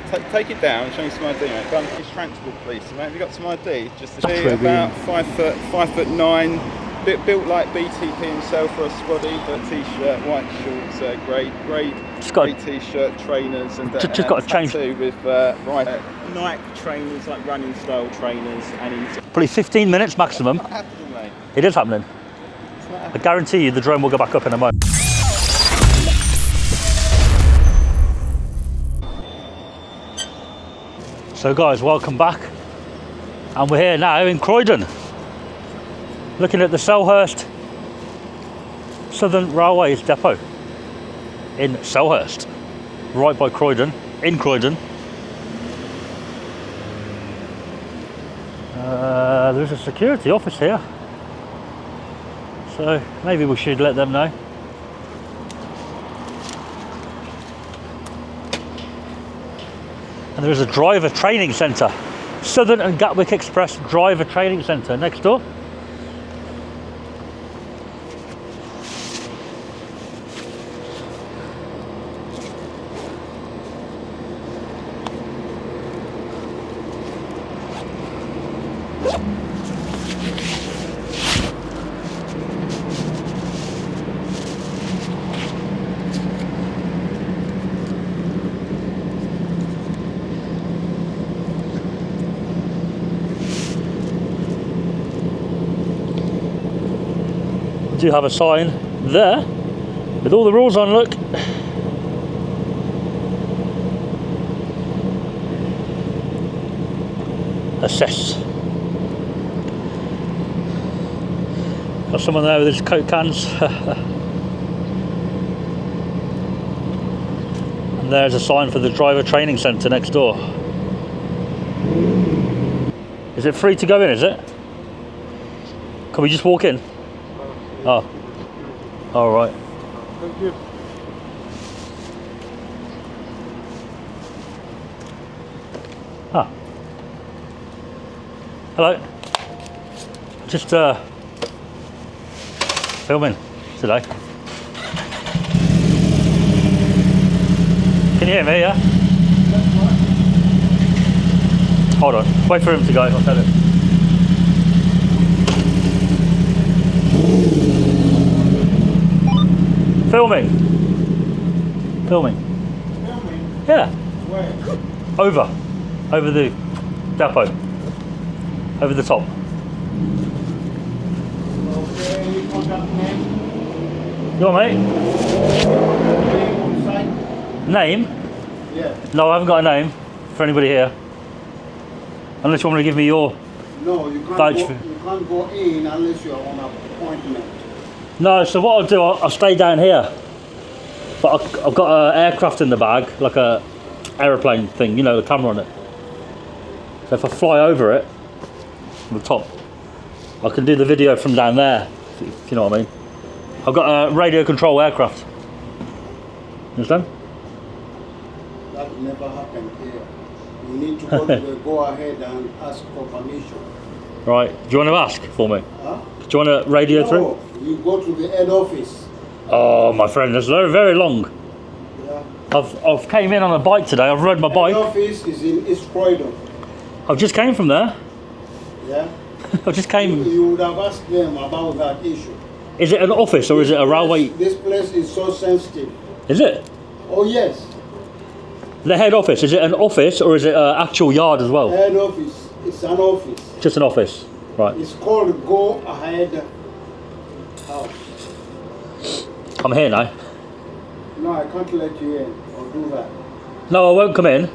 Take it down and show me some ID, mate. Done. It's transport police, mate. Have you got some ID? Just to That's see where about 5'9", built like BTP himself for a squaddy, but t-shirt, white shorts, grey t-shirt, trainers, and just got a change with Nike trainers, like running style trainers, and he's probably 15 minutes maximum. not happening, mate. It is happening. It's not happening. I guarantee you the drone will go back up in a moment. So guys, welcome back, and we're here now in Croydon, looking at the Selhurst Southern Railways depot in Selhurst, right by Croydon, in Croydon. There's a security office here, so maybe we should let them know. And there is a driver training centre, Southern and Gatwick Express driver training centre next door. We do have a sign there with all the rules on, look. Assess. Got someone there with his Coke cans. And there's a sign for the driver training centre next door. Is it free to go in, is it? Can we just walk in? Oh, all right. Thank you. Ah. Hello. Just filming today. Can you hear me? Yeah. Hold on. Wait for him to go. I'll tell him. Filming. Yeah. Where? Over the depot. Over the top. Okay, you contact name? You want, mate? Name on site? Name? Yeah. No, I haven't got a name for anybody here. Unless you want me to give me your... No, you can't badge. you can't go in unless you're on appointment. No, so what I'll do, I'll stay down here. But I've got an aircraft in the bag, like a aeroplane thing, you know, the camera on it. So if I fly over it, from the top, I can do the video from down there, if you know what I mean. I've got a radio control aircraft. Understand? That never happened here. You need to go to the go ahead and ask for permission. Right, do you want to ask for me? Huh? Do you want to radio through? No, you go to the head office. Oh, my friend, that's very, very long. Yeah. I've came in on a bike today. I've rode my bike. Head office is in East Croydon. I've just came from there. Yeah. I just came. You would have asked them about that issue. Is it an office or is it a railway? This place is so sensitive. Is it? Oh yes. The head office, is it an office or is it an actual yard as well? Head office. It's an office. Just an office, right. It's called Go Ahead House. I'm here now. No, I can't let you in or do that. No, I won't come in.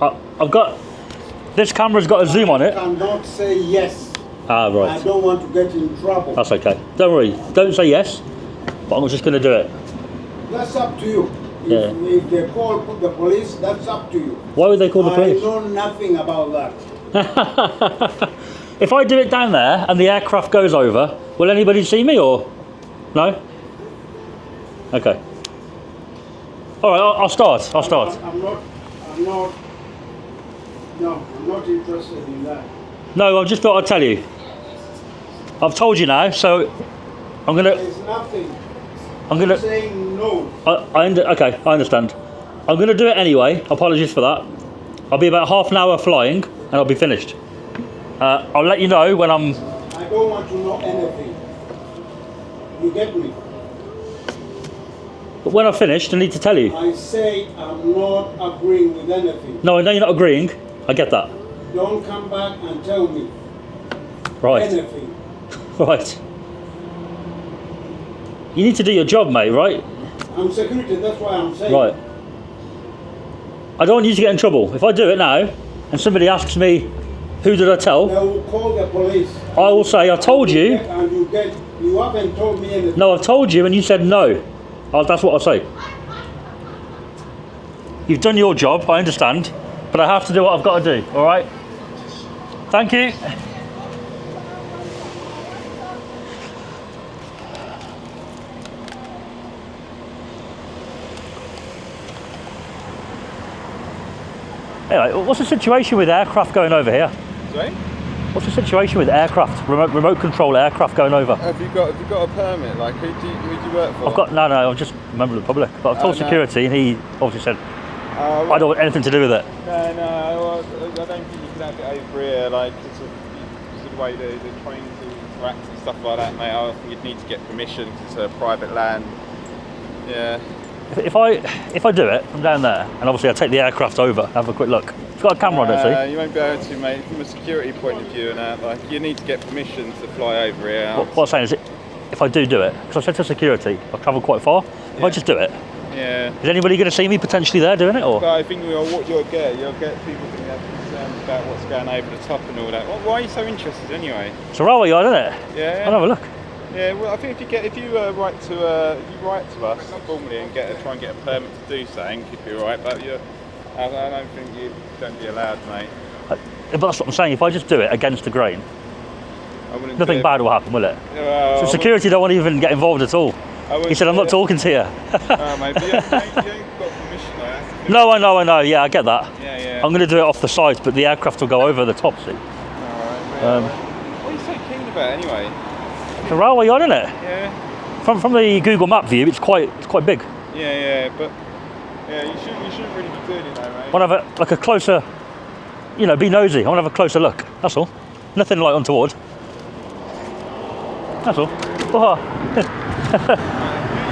I've got... This camera's got a zoom on it. I cannot say yes. Ah, right. I don't want to get in trouble. That's okay. Don't worry. Don't say yes, but I'm just going to do it. That's up to you. If they call the police, that's up to you. Why would they call the police? I know nothing about that. If I do it down there and the aircraft goes over, will anybody see me or no? Okay. All right, I'll start. I'm not interested in that. No, I just thought I'd tell you. I've told you now, so I'm gonna. There's nothing. I'm gonna. Saying no. Okay, I understand. I'm gonna do it anyway. Apologies for that. I'll be about half an hour flying, and I'll be finished. I'll let you know when I'm... I don't want to know anything. You get me? But when I've finished, I need to tell you. I say I'm not agreeing with anything. No, I know you're not agreeing. I get that. Don't come back and tell me Right. anything. Right. You need to do your job, mate, right? I'm security, that's why I'm saying. Right. I don't want you to get in trouble. If I do it now, and somebody asks me, who did I tell? They will call the police. I will say, I told you. And you haven't told me anything. No, I've told you, and you said no. That's what I'll say. You've done your job, I understand, but I have to do what I've got to do, all right? Thank you. Anyway, what's the situation with aircraft going over here? Sorry? What's the situation with aircraft, remote control aircraft going over? Have you got a permit? Like, who do you work for? No, I'm just a member of the public. But I've told security, and he obviously said, Well, I don't want anything to do with it. No, well, I don't think you can have it over here. Like, it's the way the trains interact and stuff like that, mate. I think you'd need to get permission because it's private land. Yeah. If I do it, I'm down there, and obviously I take the aircraft over, have a quick look. It's got a camera on it, see? You won't be able to, mate. From a security point of view and that, like, you need to get permission to fly over here. What I'm saying is, if I do it, because I said to security, I've travelled quite far, if I just do it, yeah. Is anybody going to see me potentially there doing it? Or? But I think what you'll get people going to have concerns about what's going over the top and all that. Why are you so interested anyway? It's a railway yard, isn't it? Yeah. I'll have a look. Yeah, well, I think if you write to us formally and try and get a permit to do something, you'd be alright. But I don't think you don't be allowed, mate. But that's what I'm saying. If I just do it against the grain, nothing bad will happen, will it? So security don't want to even get involved at all. He said, I'm not talking to you. Mate, but you ain't got permission though. No, I know. Yeah, I get that. Yeah. I'm going to do it off the side, but the aircraft will go over the top, see? Alright, what are you so keen about anyway? It's a railway yard, isn't it? Yeah. From the Google Map view, it's quite big. Yeah, but you shouldn't really be doing it though, mate. I want to have a closer, be nosy. I want to have a closer look. That's all. Nothing like untoward. That's all. You're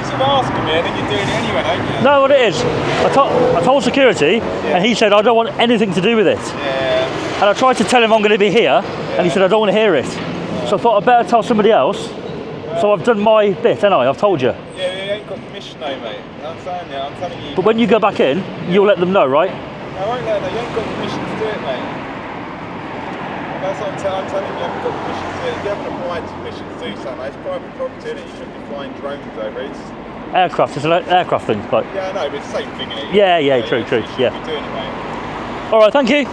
sort of asking me, and then you're doing it anyway, don't you? No, what it is, I told security, and he said I don't want anything to do with it. Yeah. And I tried to tell him I'm going to be here, and he said I don't want to hear it. So I thought I'd better tell somebody else. So I've done my bit, haven't I? I've told you. Yeah, you ain't got permission though, mate. I'm telling you. But when you go back in, you'll let them know, right? I won't let them know. You ain't got permission to do it, mate. That's what I'm telling you. You haven't got permission to do it. You haven't applied for permission to do something. It's private property, and you shouldn't be flying drones over it. Aircraft, it's an aircraft thing. Like. Yeah, I know, but it's the same thing, isn't it? Yeah, true, You shouldn't yeah. be doing it, mate. All right, thank you.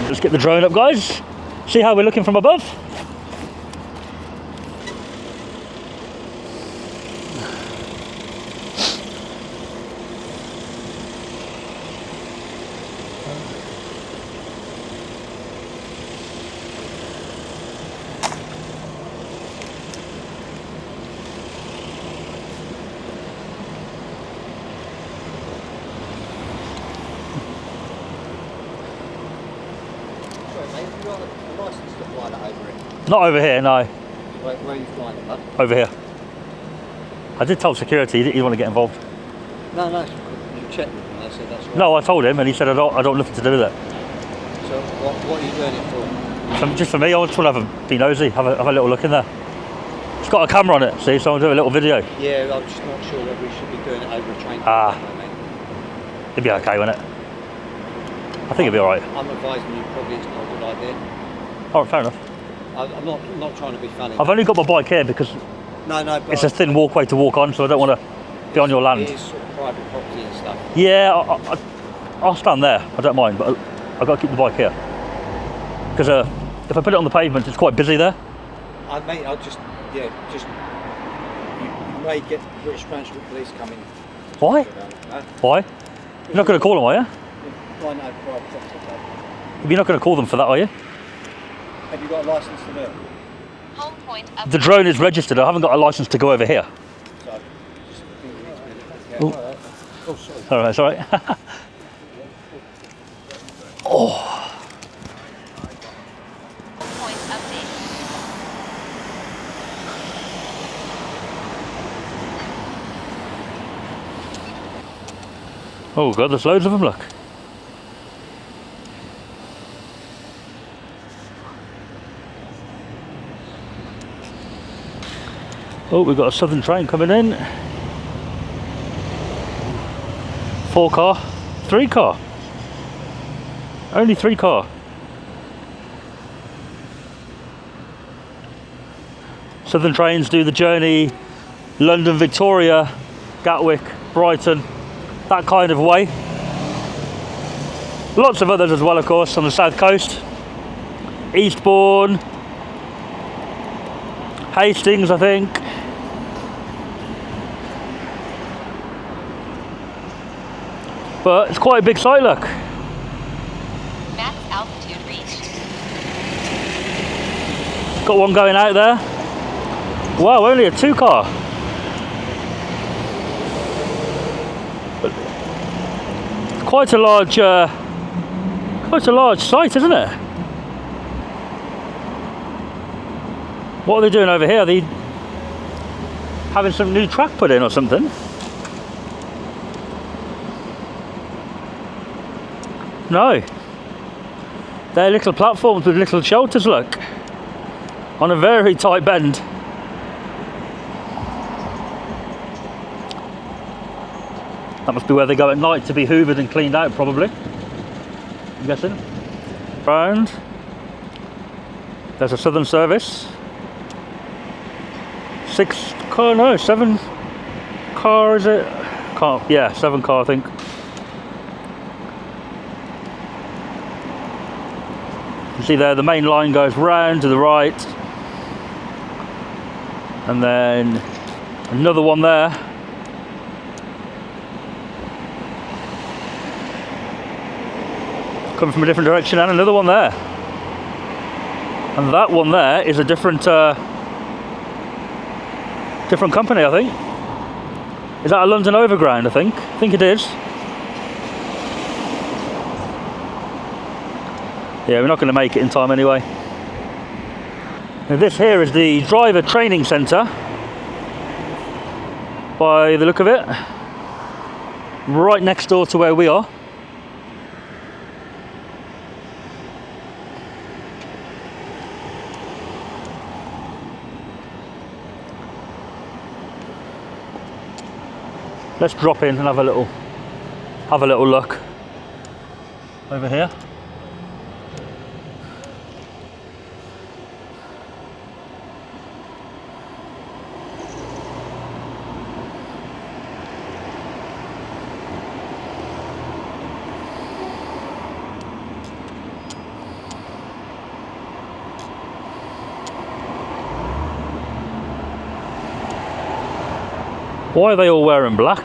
Let's get the drone up, guys. See how we're looking from above? Not over here, no. Where are you flying it, bud? Over here. I did tell security he didn't want to get involved. No, you checked with him, they said that's right. No, I told him, and he said I don't want nothing to do with it. So what are you doing it for? Just for me, I just want to be nosy, have a little look in there. It's got a camera on it, see, so I'll do a little video. Yeah, I'm just not sure whether we should be doing it over a train. It'd be okay, wouldn't it? I think it'd be alright. I'm advising you probably it's not a good idea. Alright, fair enough. I'm not trying to be funny. I've only got my bike here because but it's a thin walkway to walk on, so I don't want to be on your land. It is sort of private property and stuff. Yeah, I'll stand there, I don't mind, but I've got to keep the bike here. Because if I put it on the pavement, it's quite busy there. You may get British Transport Police coming. Why? Why? You're not going to call them, are you? I know, private property. You're not going to call them for that, are you? Have you got a licence to do it? The drone is registered. I haven't got a licence to go over here. So, just think it needs to be Oh, Oh, sorry. alright, it's alright. Oh. Point update. Oh god, there's loads of them, look. Oh, we've got a southern train coming in. 4 car, 3 car. Only 3 car. Southern trains do the journey London, Victoria, Gatwick, Brighton, that kind of way. Lots of others as well, of course, on the south coast. Eastbourne, Hastings, I think. But it's quite a big site, look. Max altitude reached. Got one going out there. Wow, only a 2 car. But quite a large site, isn't it? What are they doing over here? Are they having some new track put in or something? No. They're little platforms with little shelters, look. On a very tight bend. That must be where they go at night to be hoovered and cleaned out, probably. I'm guessing. Round. There's a southern service. 6 car, no, 7 car, is it? Car, yeah, 7 car, I think. You see there, the main line goes round to the right. And then another one there. Coming from a different direction, and another one there. And that one there is a different company, I think. Is that a London Overground, I think? I think it is. Yeah, we're not going to make it in time anyway. Now this here is the driver training centre, by the look of it. Right next door to where we are. Let's drop in and have a little look over here. Why are they all wearing black?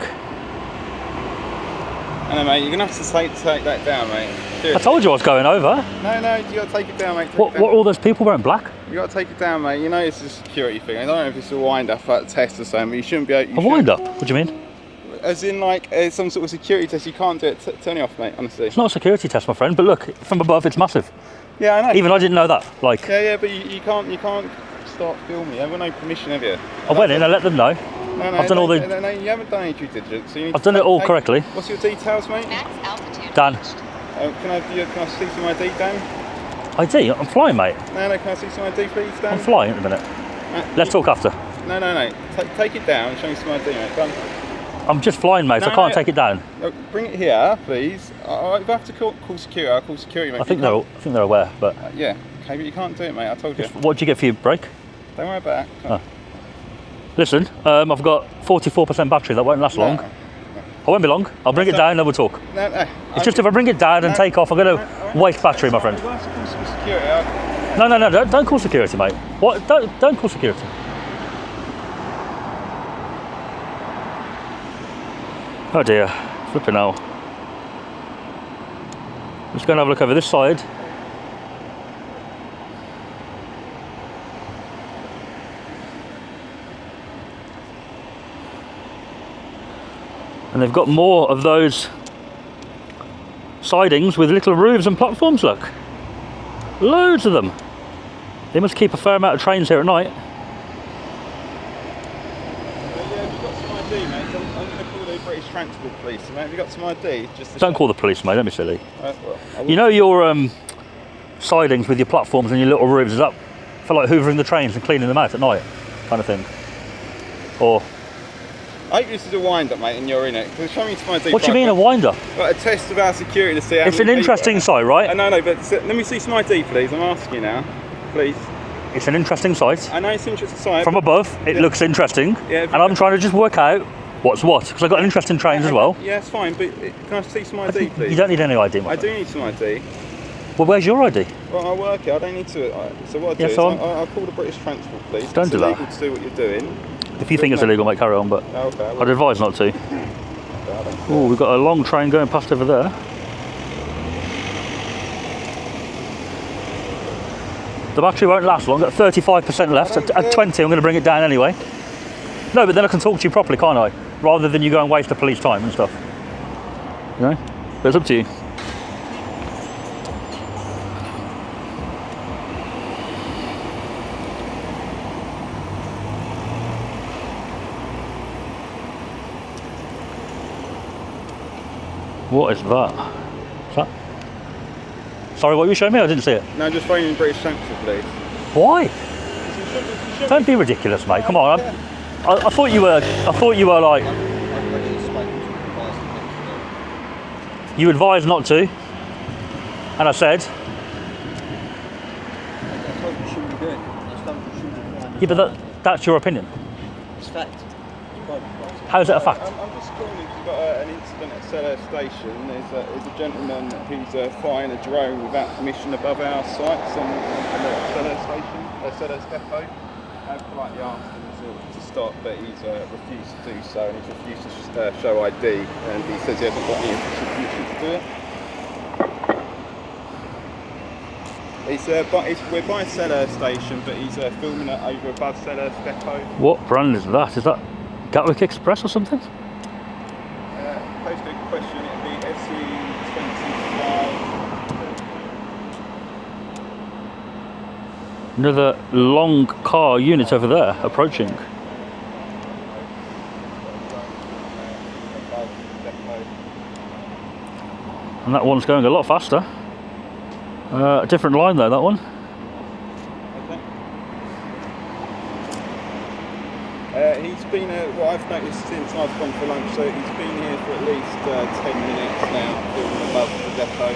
I know, mate, you're going to have to take that down, mate. Seriously. I told you I was going over. No, you got to take it down, mate. What are all those people wearing black? You got to take it down, mate. You know it's a security thing. I don't know if it's a wind-up test or something, but you shouldn't be able... A wind-up? What do you mean? As in, like, some sort of security test. You can't do it. Turn it off, mate, honestly. It's not a security test, my friend, but look, from above it's massive. Yeah, I know. Even I didn't know that. Like, Yeah, but you can't start filming. You haven't got no permission, have you? I went in, I let them know. No, I've done all the... No, you haven't done any due diligence. So you need I've done it all correctly. What's your details, mate? Max altitude Dan. reached. Can I see some ID, Dan? ID? I'm flying, mate. No, can I see some ID, please, Dan? I'm flying at the minute. Let's talk after. No. Take it down and show me some ID, mate. Come. I'm just flying, mate, so I can't take it down. No, bring it here, please. If I have to call security, I'll call security, mate. I think they're aware, but... yeah, okay, but you can't do it, mate. I told you. What did you get for your break? Don't worry about that. Come on. Listen, I've got 44% battery, that won't last long. No. I won't be long. I'll bring it down and then we'll talk. No. It's just if I bring it down and take off, I'm going to waste battery, my friend. If I have to call some security, No, don't call security, mate. What? Don't call security. Oh dear, flipping hell. Let's go and have a look over this side. And they've got more of those sidings with little roofs and platforms, look. Loads of them. They must keep a fair amount of trains here at night. Yeah, have you got some ID, mate? I'm going to call the British Transport Police, mate. Have you got some ID? Just to Don't check? call the police, mate, don't be silly. Well, I will. You know your sidings with your platforms and your little roofs, is that for like hoovering the trains and cleaning them out at night kind of thing? Or I hope this is a wind-up, mate, and you're in it. Because show me some ID. what do you mean a wind-up? Like a test of our security to see how It's an many people- interesting site, right? No, but let me see some ID, please. I'm asking you now. Please. It's an interesting site. I know it's an interesting site. From above, it Yeah. looks interesting. Yeah, and I'm trying to just work out what's what. Because I've got an interest in trains as well. Yeah, it's fine, but can I see some ID, please? You don't need any ID, my I friend. do need some ID. Well, where's your ID? Well, I work here. I don't need to. So what I do Yeah, is so I'll call the British Transport Police. Don't It's do that. illegal to do what you're doing. If you think it's illegal, mate, carry on, but Oh, okay. I'd advise not to. Oh, we've got a long train going past over there. The battery won't last long. I've got 35% left. At 20, I'm going to bring it down anyway. No, but then I can talk to you properly, can't I? Rather than you go and waste the police time and stuff. You know? But it's up to you. What is that? Is that? Sorry, what were you showing me? I didn't see it. No, just phoning the British Transport Police. Why? Don't be ridiculous, mate. Come on. I thought you were. I thought you were like. I didn't spoke to advice to You advised not to, and I said, That's what you shouldn't be doing. That's what you shouldn't be doing. yeah, but that's your opinion. It's fact. It's private property. How is it a fact? I'm just calling because we've got an incident at Selhurst Station. There's a gentleman who's flying a drone without permission above our sites on the Selhurst Station, Selhurst Depot. I've politely asked him to stop, but he's refused to do so, and he's refused to show ID, and he says he hasn't got any official permission to do it. We're by Selhurst Station, but he's filming it over above Selhurst Depot. What brand is that? Is that Gatwick Express or something? Postcode question, it'd be SE25. Another long car unit over there approaching. And that one's going a lot faster. A different line though, that one. He's been, what I've noticed since I've gone for lunch, so he's been here for at least 10 minutes now, filming above the depot.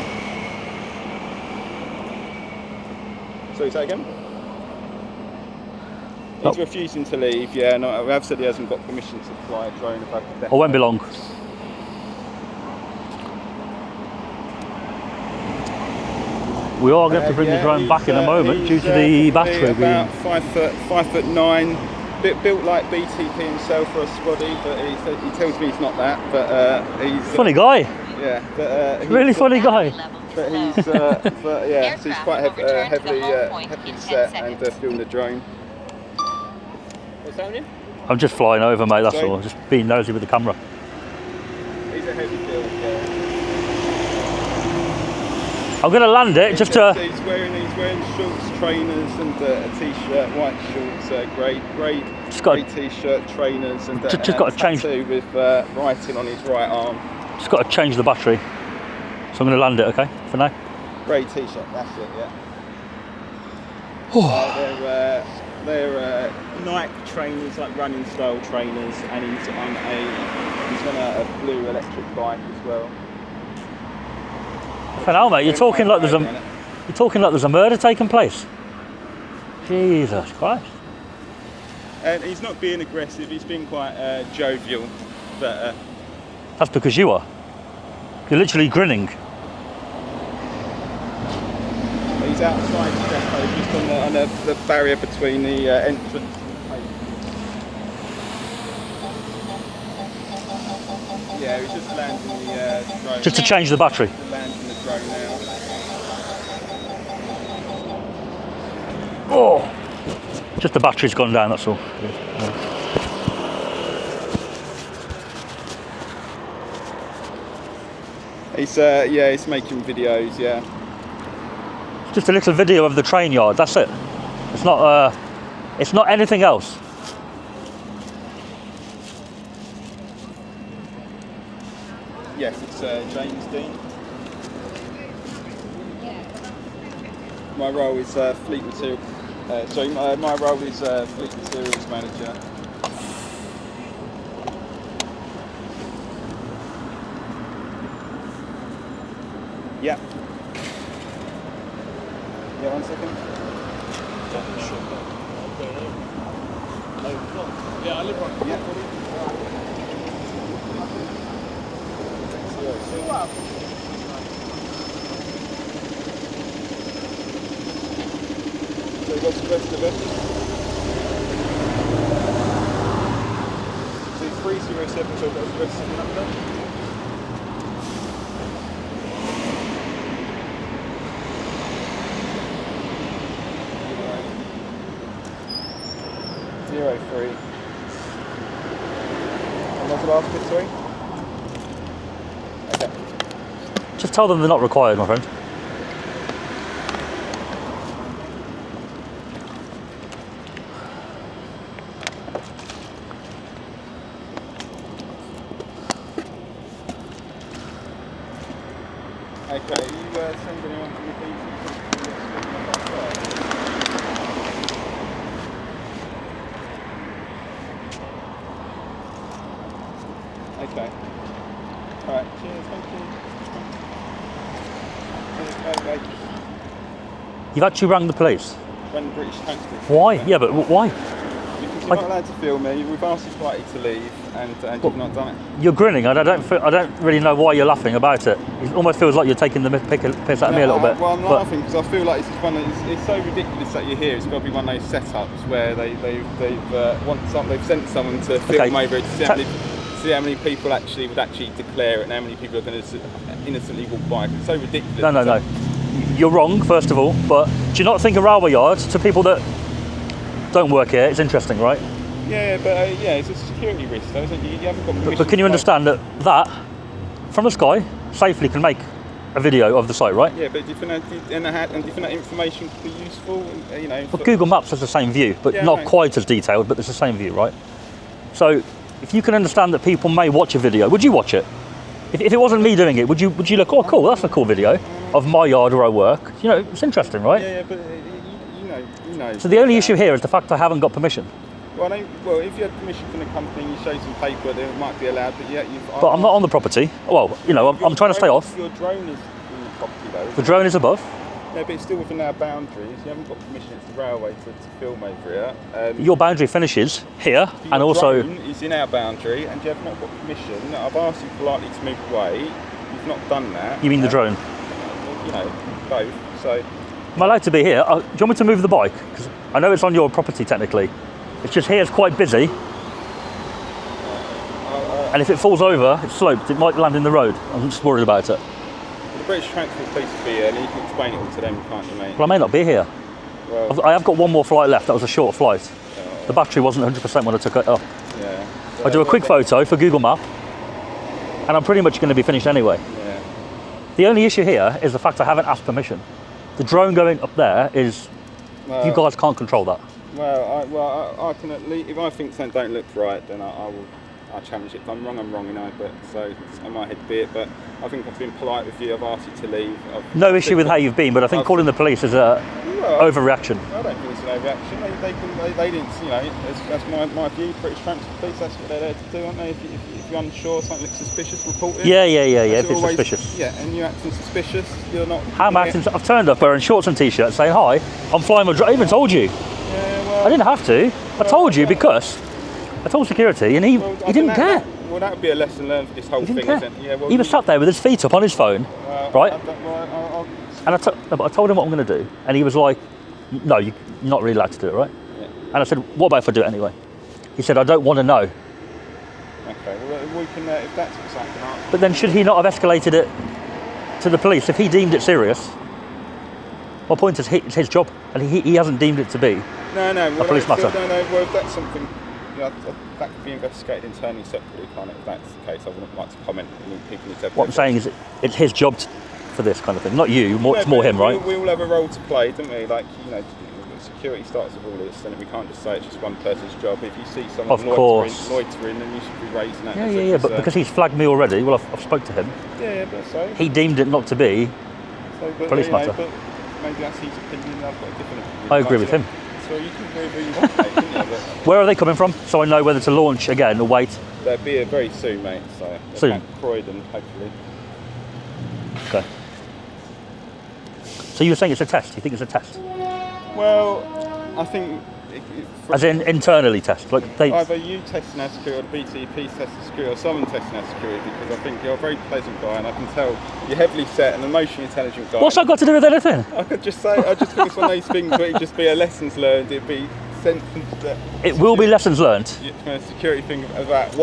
So say again? He's refusing to leave, yeah, no, I've said he hasn't got permission to fly a drone above the depot. I won't be long. We are going to have to bring the drone back in a moment due to the battery about being... 5'9", built like BTP himself for a squaddy, but he tells me he's not that. But he's Funny guy. Yeah, but he's, Really funny guy. But he's but yeah, so he's quite heavily set and filmed the drone. What's happening? I'm just flying over, mate, that's Sorry? all. Just being nosy with the camera. He's a heavy build. Yeah. I'm going to land it just to... He's wearing shorts, trainers, and a t-shirt, white shorts, grey t-shirt, trainers, and Just got to change. tattoo with writing on his right arm. Just got to change the battery. So I'm going to land it, okay, for now. Grey t-shirt, that's it, yeah. They're Nike trainers, like running style trainers, and he's on a blue electric bike as well. For now, mate, you're talking like there's a murder taking place. Jesus Christ. And he's not being aggressive, he's being quite jovial, but That's because you are. You're literally grinning. he's outside the depot, just on the barrier between the entrance and the pavement. Yeah, he's just landing the drone. Just to change the battery. He's landing the drone now. Oh! Just the battery's gone down, that's all. He's yeah, he's making videos. Yeah. It's just a little video of the train yard. That's it. It's not anything else. Yes, it's James Dean. My role is fleet material. My role is fleet materials manager. Yeah. Yeah, 1 second. Yeah, I live on. Yeah. So what's the rest of it? So 307, so what's the rest of the number? Zero 3. And what's the last bit, sorry? Okay. Just tell them they're not required, my friend. Okay, you send anyone from the team? Okay. Alright, cheers, thank you. Cheers, bye. You've actually rang the police. When British Transport. Why? Yeah, but why? Because you're not allowed to film me, we've asked this party to leave and you've not done it. You're grinning, and I don't really know why you're laughing about it. It almost feels like you're taking the piss out of me a little bit. Well, I'm but laughing because I feel like this is it's so ridiculous that you're here. It's got to be one of those setups where they've sent someone to film over it to see how many people actually would actually declare it and how many people are going to innocently walk by. It's so ridiculous. No. You're wrong, first of all, but do you not think a railway yard, to people that don't work here, it's interesting, right? Yeah, but it's a security risk though, isn't it? You haven't got permission. But can you understand that from the sky, safely can make a video of the site, right? Yeah, but do you think that information could be useful? Well, Google Maps has the same view, but not quite as detailed, but it's the same view, right? So, if you can understand that people may watch a video, would you watch it? If it wasn't me doing it, would you look, oh cool, that's a cool video of my yard where I work? You know, it's interesting, right? Yeah, but you know. So the only issue here is the fact I haven't got permission. Well, if you had permission from the company and you show some paper, then it might be allowed. But yeah, But I'm not on the property. Well, I'm trying to stay off. Your drone is in the property though. The drone is above. Yeah, but it's still within our boundaries. You haven't got permission. It's the railway to film over here. Your boundary finishes here, and also. Drone is in our boundary, and you have not got permission. I've asked you politely to move away. You've not done that. You mean the drone? Both. So. Am I allowed to be here? Do you want me to move the bike? Because I know it's on your property technically. It's just here, it's quite busy. And if it falls over, it's sloped, it might land in the road. I'm just worried about it. The British Transport Police will be here, and you can explain it all to them, can't you, mate? Well, I may not be here. Well, I have got one more flight left. That was a short flight. The battery wasn't 100% when I took it up. Yeah. I do a quick photo for Google Map, and I'm pretty much going to be finished anyway. Yeah. The only issue here is the fact I haven't asked permission. The drone going up there is, you guys can't control that. Well, I can at least, if I think something don't look right, then I'll challenge it. If I'm wrong, but so I might head be it. But I think I've been polite with you. I've asked you to leave. No issue with how you've been, but I think calling the police is a overreaction. I don't think it's an overreaction. They didn't, that's my view. British Transport Police, that's what they're there to do, aren't they? If you're unsure, something looks suspicious, report it. Yeah. If it's suspicious. Yeah, and you're acting suspicious. You're not. How am I acting? I've turned up wearing shorts and t-shirts, saying hi. I'm flying my drone. I even told you. Yeah, well. I didn't have to. I told you because I told security, and he didn't care. Well, that would be a lesson learned for this whole thing, isn't it? Yeah, well, he was sat there with his feet up on his phone, right? And I told him what I'm going to do, and he was like, "No, you're not really allowed to do it, right?" Yeah. And I said, "What about if I do it anyway?" He said, "I don't want to know." Okay, well, we can, if that's what's happening. But then should he not have escalated it to the police if he deemed it serious? My point is, it's his job, and he hasn't deemed it to be a police matter. Well, if that's something, that could be investigated internally separately, can't it? If that's the case, I wouldn't like to comment. People need to have What I'm saying is, it's his job for this kind of thing, not you. It's more him, right? We all have a role to play, don't we? Like, security starts with all this, and we can't just say it's just one person's job. If you see someone loitering, then you should be raising that. Yeah. But because he's flagged me already, well, I've spoke to him. Yeah, but so he deemed it not to be police matter. But maybe that's his opinion. I've got a different opinion. I agree with him. So you can agree with who you want, mate, couldn't you? Where are they coming from? So I know whether to launch again or wait. They'll be here very soon, mate. So soon. Croydon, hopefully. Okay. So you were saying it's a test? You think it's a test? Well, I think... As in internally test? Like either you testing our security, or the BTP testing security, or someone testing our security, because I think you're a very pleasant guy, and I can tell you're heavily set and emotionally intelligent guy. What's that got to do with anything? I could just say, I just think it's one of those things where it'd just be a lessons learned, it'd be sentence that... It will be lessons learned? From a security thing about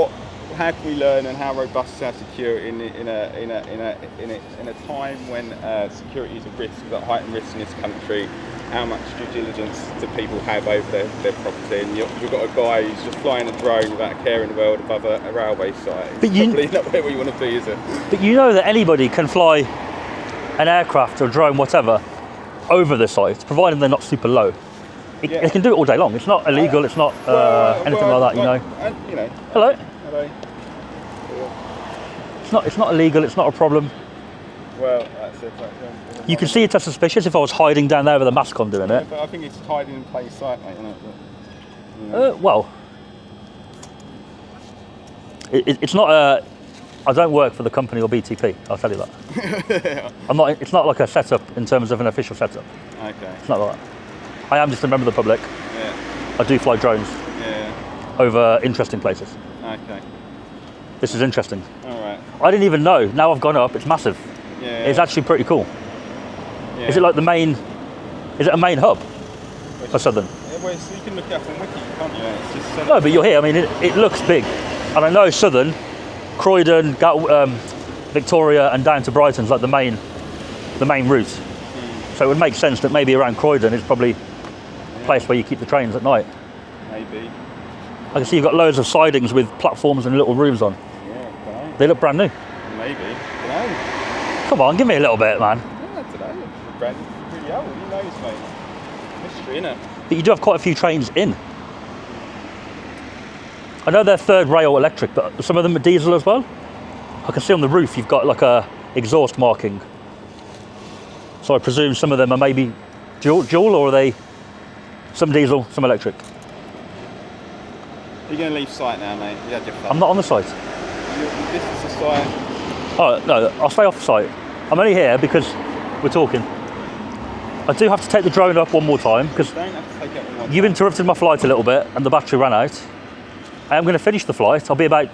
how can we learn and how robust is our security in a time when security is a risk, that heightened risk in this country. How much due diligence do people have over their property? And you've got a guy who's just flying a drone without a care in the world above a railway site. It's probably not where you want to be, is it? But you know that anybody can fly an aircraft or a drone, whatever, over the site, providing they're not super low. They can do it all day long. It's not illegal. It's not anything like that. You know. Hello. Hello. It's not illegal. It's not a problem. Well, that's it. You can see it as suspicious if I was hiding down there with a mask on doing it. But I think it's hiding in plain sight, mate, isn't it? Well, it's not a... I don't work for the company or BTP, I'll tell you that. It's not like a setup in terms of an official setup. Okay. It's not like that. I am just a member of the public. Yeah. I do fly drones over interesting places. Okay. This is interesting. All right. I didn't even know. Now I've gone up, it's massive. Yeah. It's actually pretty cool. Yeah. Is it like the main... Is it a main hub for Southern? Yeah, well, so you can look it up on Wiki, can't you? It's just no, but you're here. I mean, it looks big. And I know Southern, Croydon, Victoria and down to Brighton's like the main route. So it would make sense that maybe around Croydon is probably a place where you keep the trains at night. Maybe. I can see you've got loads of sidings with platforms and little roofs on. Yeah, dunno. They look brand new. Maybe. Dunno. Come on, give me a little bit, man. Yeah, I dunno. Brand really old. Who knows, mate? Mystery, innit? But you do have quite a few trains in. I know they're third rail electric, but some of them are diesel as well. I can see on the roof you've got like a exhaust marking. So I presume some of them are maybe dual, or are they some diesel, some electric? You're going to leave site now, mate. You had your fun. I'm not on the site. This is the site. Oh, no, I'll stay off the site. I'm only here because we're talking. I do have to take the drone up one more time because you've interrupted my flight a little bit and the battery ran out. I am going to finish the flight. I'll be about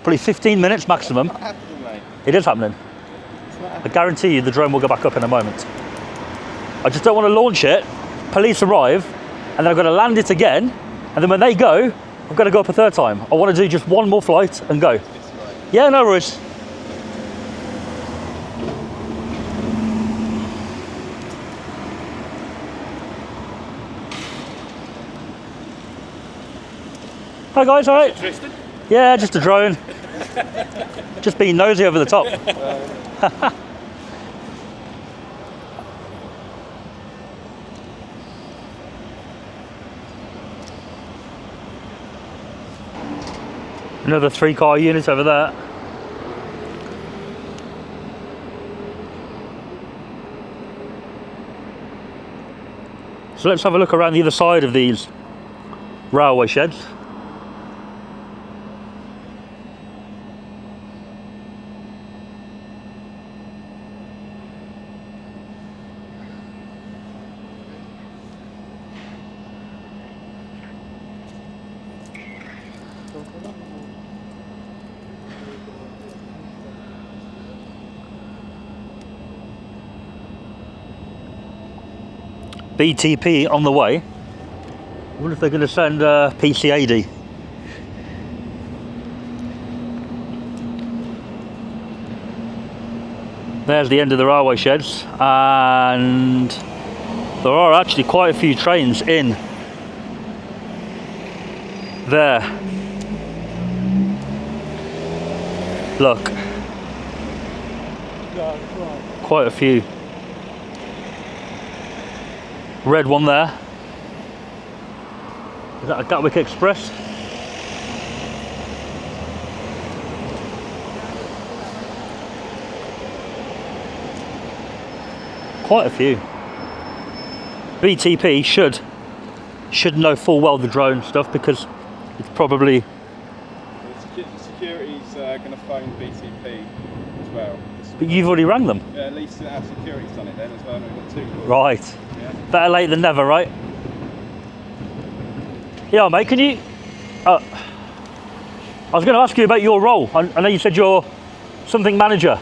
probably 15 minutes maximum. It's not happening, mate. It is happening. It's not happening. I guarantee you the drone will go back up in a moment. I just don't want to launch it, police arrive, and then I've got to land it again, and then when they go, I've got to go up a third time. I want to do just one more flight and go. Yeah, no worries. Hi guys, all right? Interested? Yeah, just a drone. Just being nosy over the top. Another 3-car unit over there. So let's have a look around the other side of these railway sheds. BTP on the way. I wonder if they're going to send PCAD. There's the end of the railway sheds, and there are actually quite a few trains in there. Look. Quite a few. Red one there. Is that a Gatwick Express? Quite a few. BTP should know full well the drone stuff, because it's probably... The security's going to phone BTP as well. But you've already rang them? Yeah, at least our security's done it then as well. We've got two. Right. Yeah. Better late than never, right? Yeah, mate, can you... I was going to ask you about your role. I know you said you're something manager.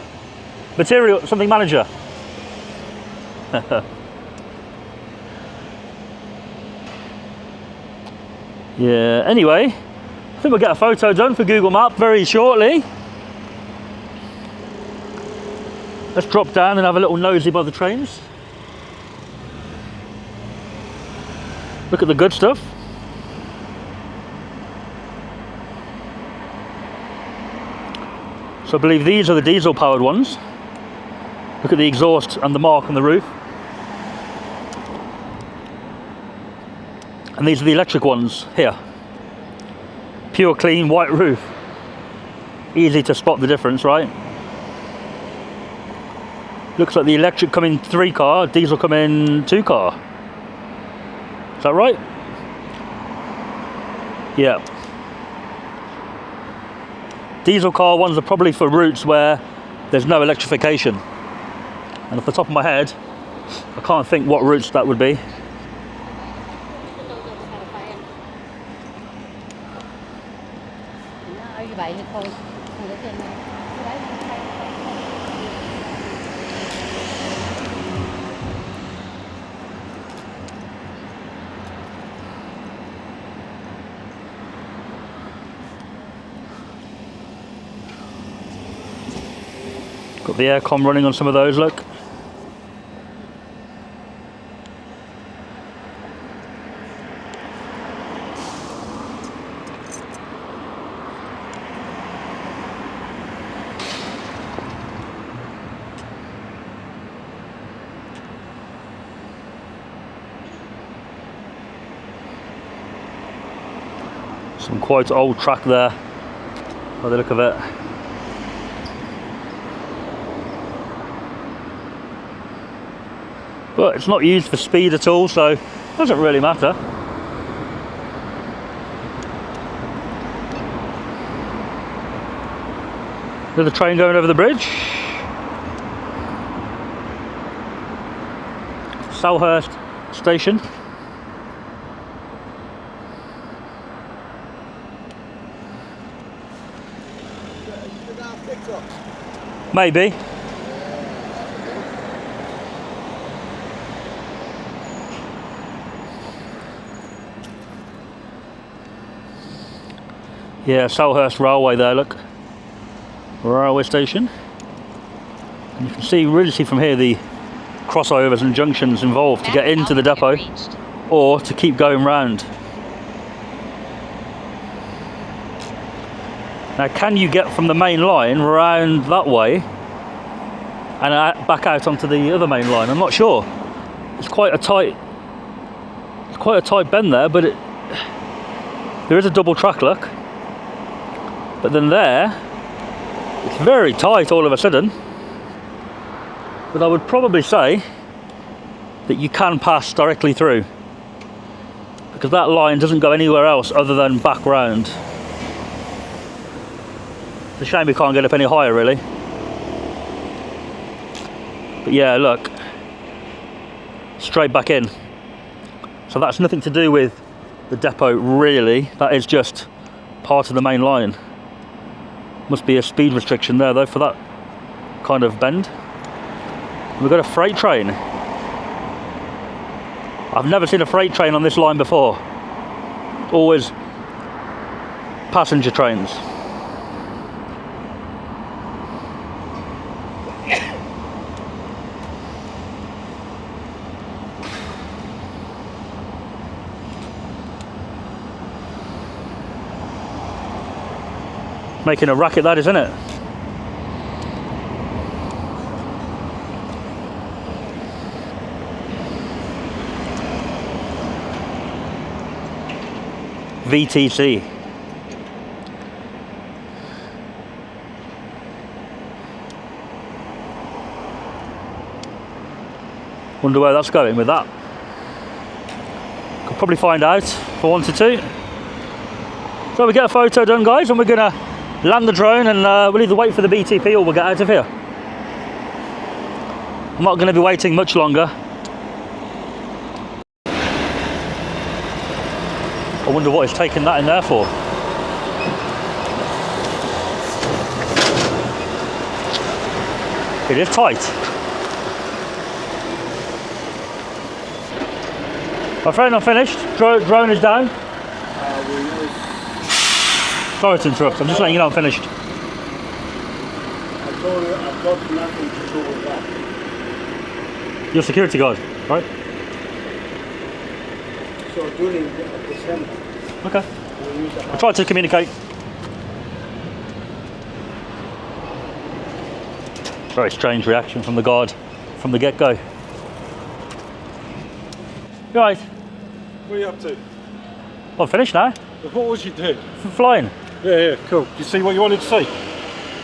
Material, something manager. Yeah, anyway, I think we'll get a photo done for Google Map very shortly. Let's drop down and have a little nosy by the trains. Look at the good stuff. So I believe these are the diesel powered ones. Look at the exhaust and the mark on the roof. And these are the electric ones here. Pure clean white roof. Easy to spot the difference, right? Looks like the electric come in 3 car, diesel come in 2 car. Is that right? Yeah. Diesel car ones are probably for routes where there's no electrification. And off the top of my head, I can't think what routes that would be. Got the aircon running on some of those, look. Some quite old track there, by the look of it. But it's not used for speed at all, so it doesn't really matter. Another train going over the bridge. Selhurst station. Maybe. Yeah, Selhurst Railway there, look. Railway station. And you can really see from here the crossovers and junctions involved to get into the depot or to keep going round. Now, can you get from the main line round that way and back out onto the other main line? I'm not sure. It's quite a tight bend there, but there is a double track, look. But then there, it's very tight all of a sudden. But I would probably say that you can pass directly through, because that line doesn't go anywhere else other than back round. It's a shame we can't get up any higher, really. But yeah, look, straight back in. So that's nothing to do with the depot, really. That is just part of the main line. Must be a speed restriction there, though, for that kind of bend. We've got a freight train. I've never seen a freight train on this line before. Always passenger trains. making a racket, that is, isn't it? VTC. Wonder where that's going with that. Could probably find out if I wanted to. So we get a photo done, guys, and we're gonna land the drone, and we'll either wait for the BTP or we'll get out of here. I'm not gonna be waiting much longer. I wonder what he's taking that in there for. It is tight. My friend, I'm finished. Drone is down. Sorry to interrupt, I'm just letting you know I'm finished. I told you I've got nothing to do with that. You're security guard, right? So during December, Okay. we use I tried to communicate. Very strange reaction from the guard from the get-go. You right? What are you up to? Well, I'm finished now. What was you doing? Flying. Yeah, cool. You see what you wanted to see?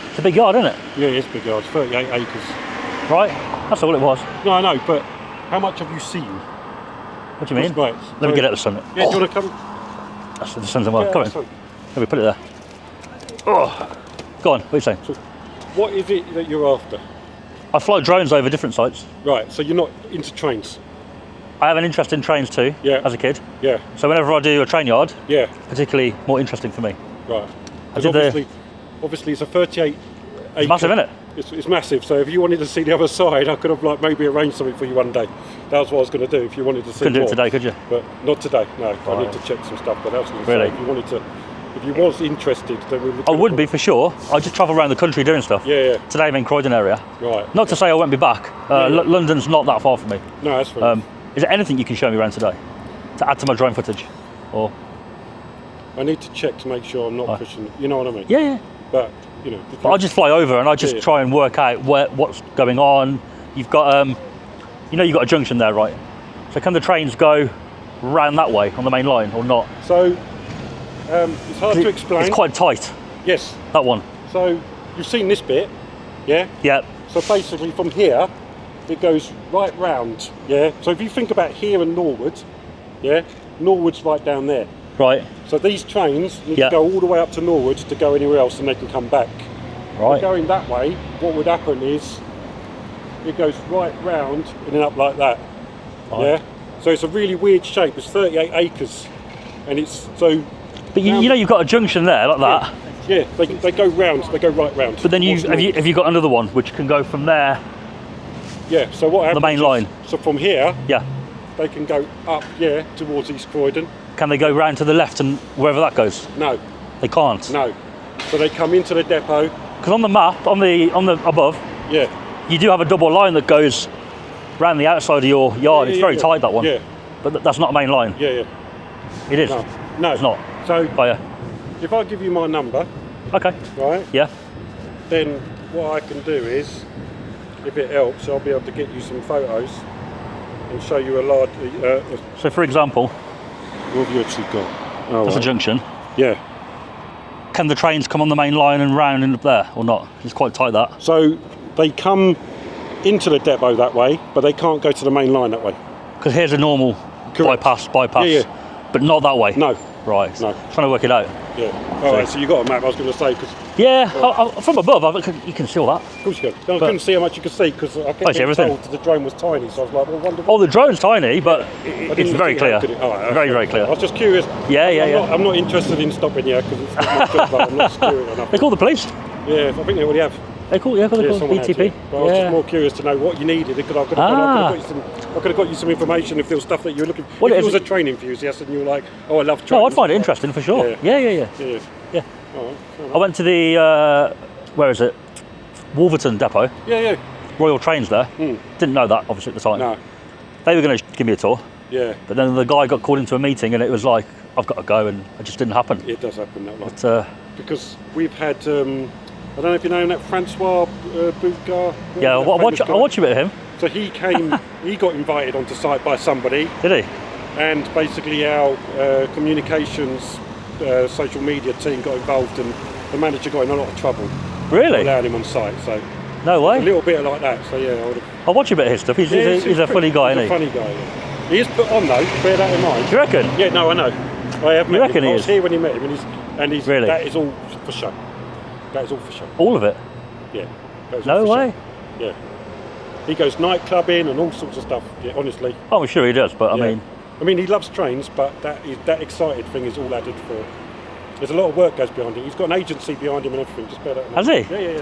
It's a big yard, isn't it? Yeah, it's big yard, 38 acres. Right? That's all it was. No, I know, but how much have you seen? What do you mean? Right, Let me get out the sun. Yeah, do you want to come? That's the sun's well. Yeah, Come that's in. fine. Let me put it there. Oh. Go on, what are you saying? So, what is it that you're after? I fly drones over different sites. Right, so you're not into trains? I have an interest in trains too, Yeah. as a kid. Yeah, So whenever I do a train yard, yeah, particularly more interesting for me. right. I 'Cause did the- obviously it's a 38 acre. It's massive, isn't it? It's massive, so if you wanted to see the other side, I could have like maybe arranged something for you one day. That was what I was going to do if you wanted to see Couldn't do more. it today, could you? But not today, no. I Right. need to check some stuff, but I was going to Really? say, if you wanted to, if you was interested, then we would. I would be for sure. I just travel around the country doing stuff. Yeah, yeah. Today I'm in Croydon area. Right. Not to say I won't be back. Yeah, yeah. London's not that far from me. No, that's fine. Is there anything you can show me around today to add to my drone footage? Or I need to check to make sure I'm not Right. pushing. You know what I mean? yeah, yeah. But you know. But I just fly over and I just Yeah. try and work out what's going on. You've got you've got a junction there, right? So can the trains go round that way on the main line or not? So it's hard to explain. It's quite tight. Yes. That one. So you've seen this bit, yeah? Yeah. So basically from here, it goes right round, yeah? So if you think about here and Norwood, yeah? Norwood's right down there. Right. So these trains need Yeah. to go all the way up to Norwood to go anywhere else and they can come back. Right. Going that way, what would happen is it goes right round and then up like that, Right. yeah? So it's a really weird shape, it's 38 acres and it's so... But you know you've got a junction there like that. Yeah, they go round, they go right round. But then towards have Norwood. you got another one which can go from there? Yeah, so what happens main is- line. So from here, Yeah. they can go up, yeah, towards East Croydon. Can they go round to the left and wherever that goes? No, They can't. no. So they come into the depot, Because on the map, on the above, yeah. you do have a double line that goes round the outside of your yard. Yeah, It's yeah, very yeah. tight, that one. Yeah, But that's not a main line. yeah, yeah. It is. No, no. It's not. So Oh yeah. if I give you my number, Okay. right, Yeah. then what I can do is, if it helps, I'll be able to get you some photos and show you a large... So for example, what have you actually got? Oh, that's a right. junction. Yeah. Can the trains come on the main line and round and up there or not? It's quite tight that. So they come into the depot that way, but they can't go to the main line that way. Because here's a normal Correct. bypass, Yeah, yeah. but not that way. No. Right. No. Trying to work it out. Yeah. All right. So you got a map. I was going to say because Yeah. From above, you can see all that. of course you can. I couldn't see how much you could see because I kept see getting everything. told that the drone was tiny. So I was like, well, wonder. Oh, the drone's tiny, but I it's didn't very see clear. how good it- all right, Very, okay. very clear. I was just curious. Yeah, yeah, I'm yeah. Not, I'm not interested in stopping you because it's not my job. But I'm not secure enough. They call the police. Yeah, I think they already have. They call Yeah, BTP. someone has, yeah. But I was just more curious to know what you needed because I could have got you some information if there was stuff that you were looking. Well, if it you is- was a train enthusiast and you were like, oh, I love trains. No, I'd find it interesting for sure. Yeah. Yeah. Yeah. Yeah. All right. Fair enough. I went to the where is it? Wolverton depot. Yeah. Royal Trains there. Didn't know that obviously at the time. No. They were going to give me a tour, Yeah. but then the guy got called into a meeting and it was like I've got to go, and it just didn't happen. It does happen that way. But because we've had, I don't know if you know that Francois Boudgar. Yeah, I watch a bit of him. So he came, he got invited onto site by somebody. Did he? And basically our communications, social media team got involved, and the manager got in a lot of trouble. Really? Allowed him on site, so no way. a little bit like that. So yeah, I'll watch a bit of his stuff. He's a funny guy, isn't he? He's a funny guy. Yeah. He is put on though. Bear that in mind. Do you reckon? Yeah, no, I know. I have met him. I was here when he met him, and he's really. That is all for show. That is all for show. All of it? Yeah. That is No all for way. Show. Yeah. He goes nightclubbing and all sorts of stuff. Yeah, honestly. Oh, I'm sure he does, but I mean, he loves trains, but that excited thing is all added for. There's a lot of work goes behind him. He's got an agency behind him and everything. Just bear that in mind. Has he? Yeah.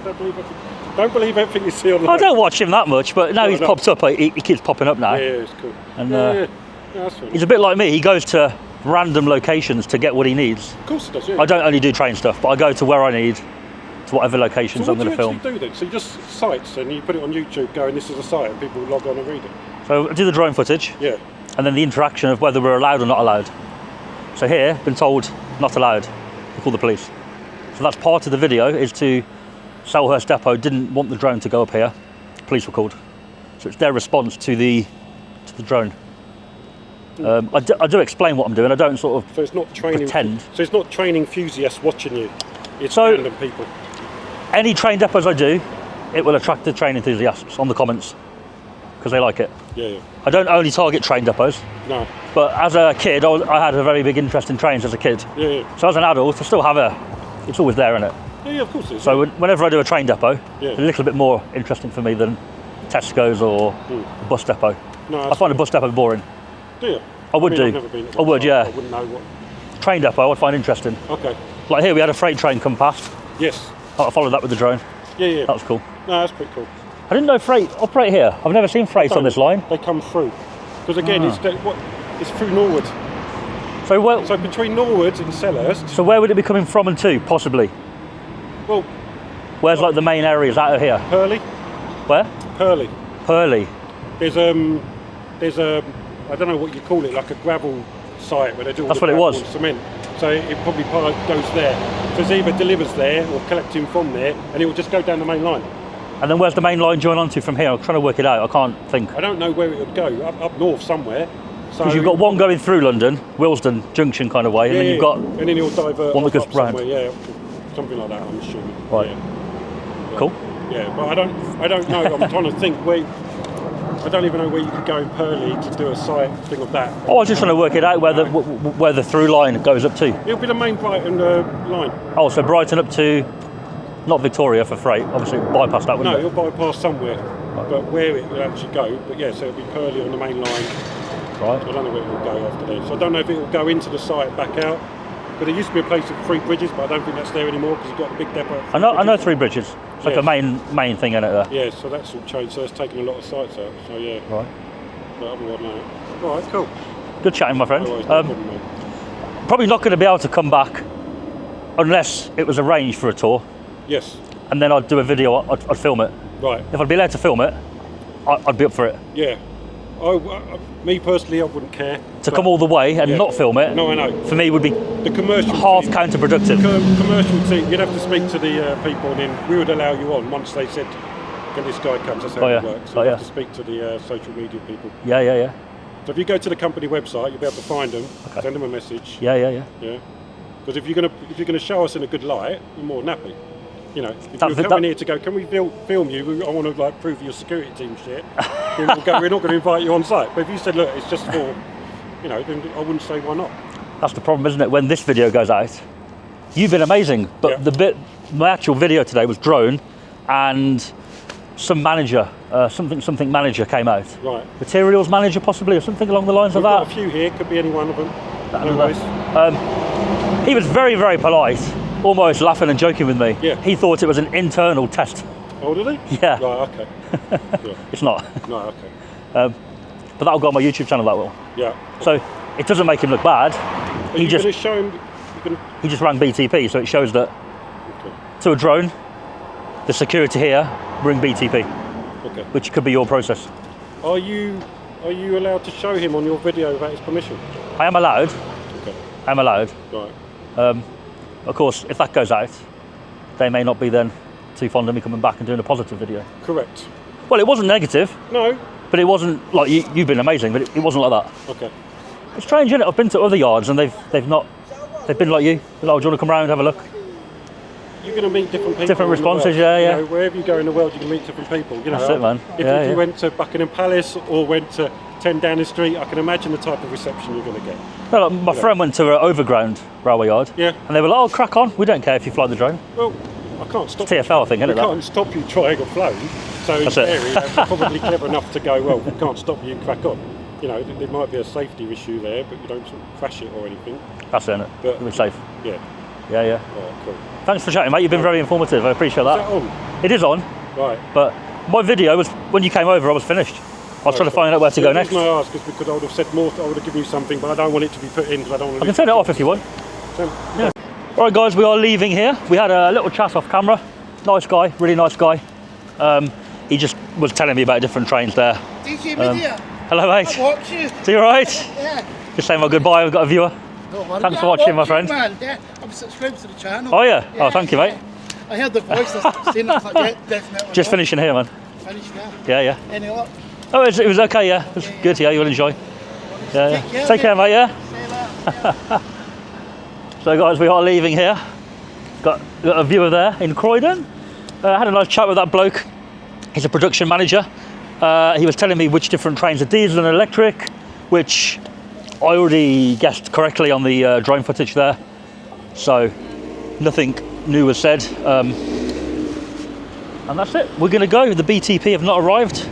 Don't believe everything you see online. I don't watch him that much, but now he's popped up. He keeps popping up now. Yeah, it's cool. And yeah, that's fine. he's a bit like me. He goes to random locations to get what he needs. Of course he does. Yeah. I don't only do train stuff, but I go to where I need, to whatever locations I'm going to film. So what do you actually do then? So you just sites and you put it on YouTube, going, this is a site, and people log on and read it. So I do the drone footage. Yeah. And then the interaction of whether we're allowed or not allowed. So here, been told not allowed. We call the police. So that's part of the video, is to Selhurst Depot didn't want the drone to go up here. Police were called. So it's their response to the drone. I do explain what I'm doing. I don't sort of So it's not training. pretend. So it's not training enthusiasts watching you. It's So- random people. Any train depots I do, it will attract the train enthusiasts on the comments because they like it. Yeah. I don't only target train depots, No. but as a kid, I had a very big interest in trains as a kid. Yeah. So as an adult, I still have it's always there, isn't it? Yeah, of course it is. So whenever I do a train depot, Yeah. it's a little bit more interesting for me than Tesco's or a bus depot. No, I find a bus depot boring. do you? I would I've do. never been to I would, one, so yeah. I wouldn't know what. Train depot, I'd find interesting. Okay. Like here, we had a freight train come past. Yes. I followed that with the drone. Yeah. That was cool. No, that's pretty cool. I didn't know freight operate here. I've never seen freight on this line. They come through. Because again, it's through Norwood. So So between Norwood and Selhurst. So where would it be coming from and to, possibly? Well, Where's like the main areas out of here? Purley. Where? Purley. Purley. There's a I don't know what you call it, like a gravel site where they do all That's the what it gravel was. and cement. So it probably goes there. So it either delivers there or collecting from there, and it will just go down the main line. And then where's the main line join onto from here? I'm trying to work it out. I can't think. I don't know where it would go. Up north somewhere. So Because you've got one going through London, Willesden Junction kind of way, and then you've got and then it'll divert one that off goes up round. somewhere, yeah, something like that. I'm assuming. Right. Yeah. Cool. Yeah, but I don't know. I'm trying to think where. I don't even know where you could go in Purley to do a site thing of that. Oh, I was just trying to work it out where the through line goes up to. It'll be the main Brighton line. Oh, so Brighton up to, not Victoria for freight, obviously bypass that, No, wouldn't it? it'll bypass somewhere, but where it will actually go. But yeah, so it'll be Purley on the main line. Right. I don't know where it will go after that. So I don't know if it will go into the site back out. But there used to be a place with 3 bridges, but I don't think that's there anymore because you've got the big depot. I know 3 bridges. It's like Yes. a main thing in it there. Yeah, so that's all changed. So it's taken a lot of sites out. So yeah. Right. But otherwise, no. All right, cool. Good chatting, my friend. Otherwise, no problem, mate. Probably not going to be able to come back unless it was arranged for a tour, Yes. and then I'd do a video. I'd film it. Right. If I'd be allowed to film it, I'd be up for it. Yeah. Me personally, I wouldn't care. To come all the way and Yeah. not film it, No, I know. for me would be The commercial half team, counterproductive. commercial team, you'd have to speak to the people, and then we would allow you on once they said, "When this guy comes, that's how Oh, yeah. it works." So Oh, you yeah. have to speak to the social media people. Yeah. So if you go to the company website, you'll be able to find them, send them a message. Yeah. Yeah. Because if you're gonna show us in a good light, we're more than happy. You know, if That- you're that- coming here to go, can we film you? I want to like prove your security team shit. Then we'll go, we're not going to invite you on site. But if you said, look, it's just for, you know, then I wouldn't say why not. That's the problem, isn't it? When this video goes out, you've been amazing, but Yeah. my actual video today was drone, and some manager, something manager came out. Right. Materials manager, possibly, or something along the lines We've of got a that. few here. Could be any one of them. That- No worries. He was very, very polite, almost laughing and joking with me. Yeah. He thought it was an internal test. Oh, did he? Yeah. Right. Okay. Yeah. It's not. No. Okay. But that'll go on my YouTube channel, that will. Yeah. So it doesn't make him look bad. Are you going to show him? He just rang BTP, so it shows that Okay. to a drone, the security here ring BTP, Okay. which could be your process. Are you allowed to show him on your video without his permission? I am allowed. Okay. I'm allowed. Right. Of course, if that goes out, they may not be then too fond of me coming back and doing a positive video. Correct. Well, it wasn't negative, No. but it wasn't like you've been amazing, but it wasn't like that. Okay. It's strange, isn't it? I've been to other yards and they've been like you. They're like, oh, do you want to come round and have a look? You're going to meet different people. Different in the responses, world. yeah, yeah. You know, wherever you go in the world, you can meet different people. You know, That's it, man. If you went to Buckingham Palace or went to 10 Downing Street, I can imagine the type of reception you're going to get. No, like, my friend went to an overground railway yard. Yeah. And they were like, oh, crack on. We don't care if you fly the drone. Well, I can't stop. TFL, I think, isn't it? We can't stop you trying or flown. So in That's it. theory, they're probably clever enough to go, well, we can't stop you, crack on. You know, there might be a safety issue there, but you don't sort of crash it or anything. That's it, innit? But- We're safe. Yeah. Yeah, yeah. All right, cool. Thanks for chatting, mate. You've been very informative. I appreciate Is that. that on? It is on, Right. but my video was, when you came over, I was finished. I was trying to find out where to go next. The reason I asked is because I would have said more, I would have given you something, but I don't want it to be put in because I don't want to I can turn it off if you want. Yeah. All right, guys, we are leaving here. We had a little chat off camera. Nice guy, really nice guy. He just was telling me about different trains there. DJ Media. Hello, mate. I watch you. So you all right? Yeah. Just saying my goodbye. We've got a viewer. Don't worry. Thanks Yeah, for I watching, my watch friend. you, man. Yeah, I'm subscribed to the channel. Oh, yeah? Oh, thank you, mate. I heard the voice. I seen it. I was like, yeah, definitely. Just finishing here, man. Finished now. Yeah, yeah. Any luck? Oh, it was okay, yeah. It was good, yeah. You'll enjoy. Yeah, yeah. Take care, mate, yeah? Say that. So, guys, we are leaving here. Got a viewer there in Croydon. Had a nice chat with that bloke. He's a production manager. He was telling me which different trains are diesel and electric, which I already guessed correctly on the drone footage there. So nothing new was said. And that's it. We're going to go. The BTP have not arrived.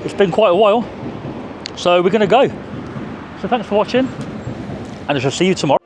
It's been quite a while. So we're going to go. So thanks for watching. And I shall see you tomorrow.